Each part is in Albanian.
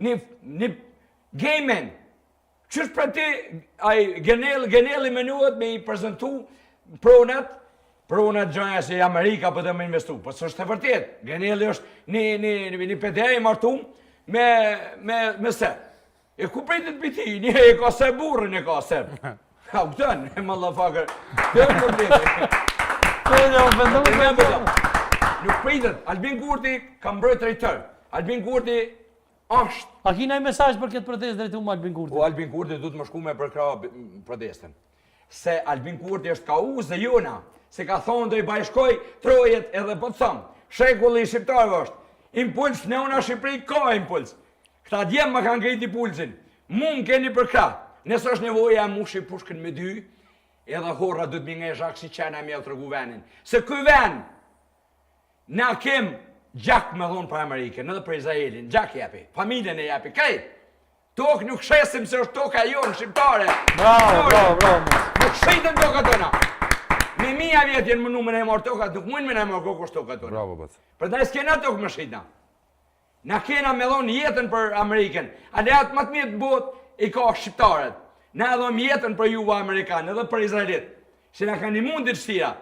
një gejmen. Qështë për ti, geneli menuat me i prezentu pronat gjoja se Amerika për të me investu. Për së është të vërtet, geneli është një PD i martum me se. E ku prejtit për ti, një e ka se burën e ka se. Ha, u këtën, e motherfucker. Këtën problem. Nuk pritet, Albin Kurti ka mbrojt drejtër. Albin Kurti është. A kina i mesazh për këtë protestë drejtu më Albin Kurti? Po Albin Kurti du të më shku me përkra protestën. Se Albin Kurti është ka uzë dhe jona, se ka thonë do i bajshkoj trojet edhe po të thëmë. Shekulli i shqiptarëve është. Impuls në una Shqipëri ka impuls. Këta djemë më kanë ngrit impulsin. Mund keni përkra. Nësë është nevoja mu Shqipushkën me dy, edhe horra du të mi nga e shakë si qena me e të rëgu venin. Se këj ven, na kem gjak me dhonë për Amerikën, edhe për Izraelin, gjak jepi, familjen e jepi, krejt. Tokë nuk shesim se është toka jonë, shqiptare. Bravo. Nuk shqitën toka tona. Me mija vjetë jenë më numën e marë toka, nuk mujnë me në marë kokë është toka tona. Bravo, bëtë. Për da s'kena tokë më shqitna. Na kena me dhonë jetën për Amerikën. Aleat më të mirë të botë i ka shqiptarët. Na edhom jetën për juve Amerikanë, edhe për Izraelit. Se na ka një mundit shtira.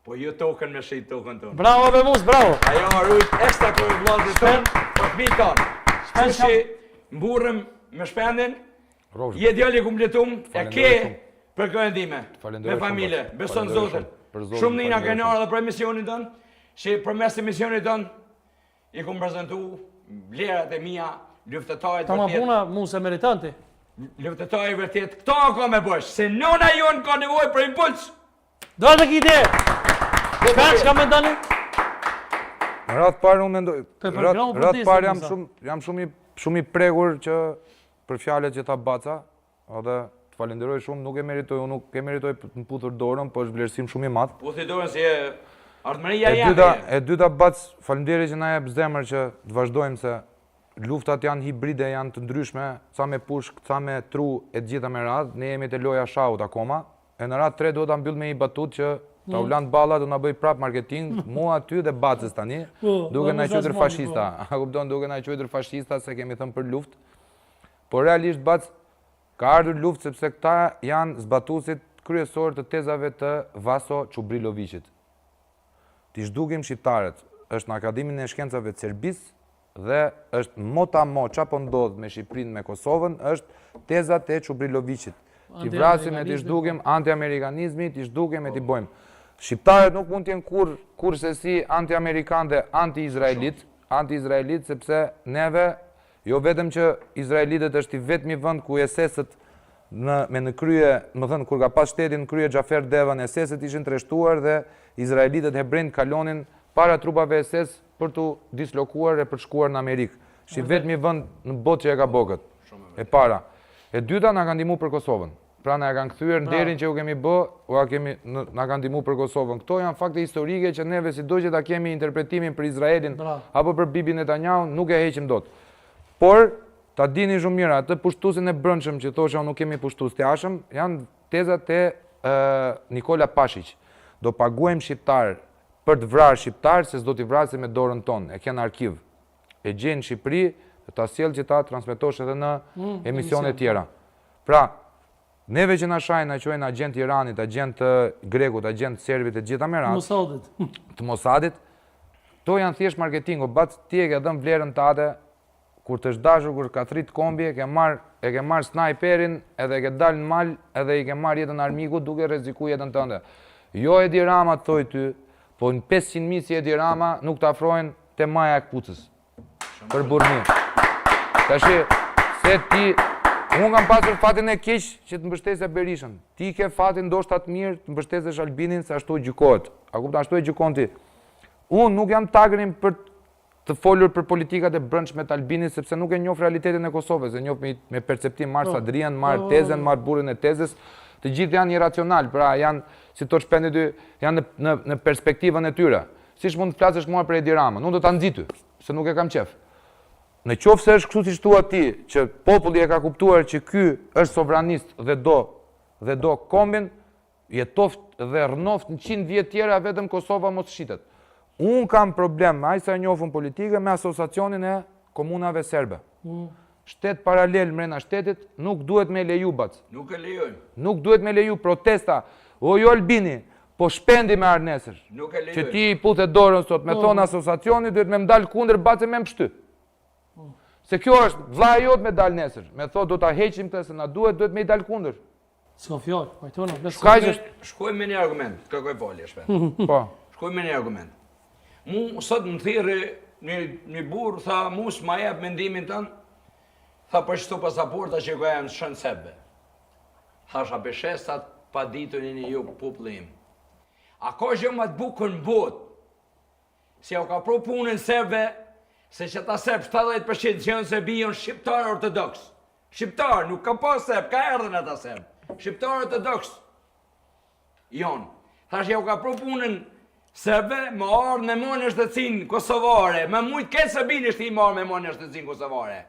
Po ju tokën me shqit tokën tonë. Bravo, Bemus, bravo. Ajo arrujt ekstra për vllazërit tonë, për fëmijët tonë. Që mburrëm me shpendin, je djali kumpletum, e ke për këndime, me familje, beson Zotin. Shumë nina kënaqur edhe për emisionin tonë, që përmes emisionit tonë i kum prezantu vlerat e mia, luftëtarët Ta ma puna muse meritanti. Luftëtarët vërtet, këto ka me bësh, se nona jonë ka nevojë për impuls. Do të kite. Çfarë ka mendoni? Ratë parë unë mendoj. Ratë parë jam shumë i prekur që për fjalët që ta baca, edhe të falenderoj shumë, nuk e meritoj, unë nuk e meritoj të më puthur dorën, po është vlerësim shumë i madh. Puthi dorën si ardhmëria jam. E dyta bac, faleminderit që na jep zemër që të vazhdojmë se luftat janë hibride, janë të ndryshme, ca me pushk, ca me tru e gjitha me radhë, ne jemi të loja shaut akoma, e në radhë 3 do ta mbyll me një batut që ta ulant balla do na bëj prap marketing, mua ty dhe bacës tani, duke na quajtur fashista. A kupton, duke na quajtur fashista se kemi thënë për luftë. Por realisht bac ka ardhur luftë sepse këta janë zbatuesit kryesor të tezave të Vaso Çubrilovicit. Ti zhdugim shqiptarët, është në Akademinë e Shkencave të Serbisë dhe është motamo çapo ndodh me Shqipërinë me Kosovën, është tezat e Çubrilovicit. Ti vrasim e ti zhdugim anti-amerikanizmi, ti zhdugim e ti bojmë. Shqiptarët nuk mund t'jenë kur se si anti-amerikan dhe anti-izraelit, sepse neve, jo vetëm që izraelitët është i vetmi vend ku SS-ët në krye, më thënë, kur ka pas shtetin në krye Xhafer Devan, SS-ët ishin treshtuar dhe izraelitët hebrejt kalonin para trupave SS për t'u dislokuar e për shkuar në Amerikë. Është i vetmi vend në botë që e ka bogët. E para. E dyta na kanë ndihmuar për Kosovën. Pra na kanë kthyer nderin që u kemi bë, na kanë ndihmuar për Kosovën. Këto janë fakte historike që neve sido që ta kemi interpretimin për Izraelin apo për Bibi Netanyahu, nuk e heqim dot. Por ta dini shumë mirë, atë pushtuesin e brendshëm që thoshë nuk kemi pushtues të jashtëm, janë tezat e Nikola Pashić. Do paguajmë shqiptar për të vrarë shqiptar se s'do t'i vrasim me dorën tonë. E kanë arkiv. E gjen në Shqipëri, ta sjell që ta transmetosh edhe në emisione tjera. Pra, neve që na shajnë, na quajnë agent Iranit, agent Grekut, agent Serbit e gjitha me radhë. Të Mossadit. To janë thjesht marketing, o bac ti e ke dhënë vlerën tate, kur të dashur, kur ka thrit kombi, e ke marr snajperin, edhe e ke dalë në mal, edhe i ke marr jetën armikut duke rrezikuar jetën tënde. Jo Edi Rama thoj ty, po në 500 mijë si Edi Rama nuk të afrojnë te maja e Kpucës. Për burrni. Tashi, se ti, unë kam pasur fatin e keq që të mbështesja Berishën. Ti ke fatin ndoshta të mirë të mbështesesh Albinin se ashtu gjykohet. A kupton, ashtu e gjykon ti. Unë nuk jam tagrin për të folur për politikat e brendshme të Albinit sepse nuk e njoh realitetin e Kosovës, e njoh me perceptim marr Sadrian, marr tezën, marr burrin e tezës. Të gjithë janë irracional, pra janë si to shpendi dy, janë në perspektivën e tyre. Siç mund të flasësh mua për Edi Ramën, unë do ta nxit ty, se nuk e kam qef. Në qoftë se është kështu siç thua ti, që populli e ka kuptuar që ky është sovranist dhe do kombin, jetoft dhe rënoft në 100 vjet tjera vetëm Kosova mos shitet. Unë kam problem, aq sa e njohun politike, me asociacionin e komunave serbe. shtet paralel mrena shtetit, nuk duhet me leju bac. Nuk e lejojmë. Nuk duhet me leju protesta. O jo Albini, po shpendi me ardh nesër. Nuk e Që lejojmë. ti i puthe dorën sot me thonë asociacioni, duhet me mdal kundër bace me mshty. Se kjo është vlla jot me dal nesër. Me thotë do ta heqim këtë se na duhet me i dal kundër. S'ka fjallë, pajtona. Kaq është. Shkojmë me një argument, kërkoj falje shpet. Po. Shkojmë me një argument. Mu sot më thirrë një burr, tha mu s'ma jep mendimin tënd. Tha për çto pasaporta që ka janë shën sebe. Thasha beshestat pa ditën e një ju populli im. A ka gjë më të bukur në botë? Si u ka pru punën serbe, se që ta serb 70% që janë serbi janë shqiptar ortodoks. Shqiptar, nuk ka pas serb, ka erdhen ata serb. Shqiptar ortodoks. Jon. Thash ja u ka pru punën serbe, më ardhë me monë shtëtsin kosovare, me mujtë këtë sërbin ishtë i marrë me monë shtëtsin kosovare.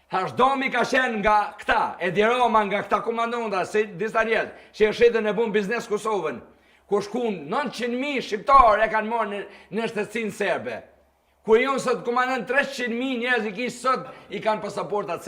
Thash domi ka qenë nga këta, Edi Roma nga këta komandonda, si disa njerëz, që e shetën e bun biznes Kosovën, ku shkun 900.000 shqiptarë e kanë marrë në shtëtsin serbe. Kur jonë sot komandon 300.000 njerëz i kishë sot, i kanë pasaportat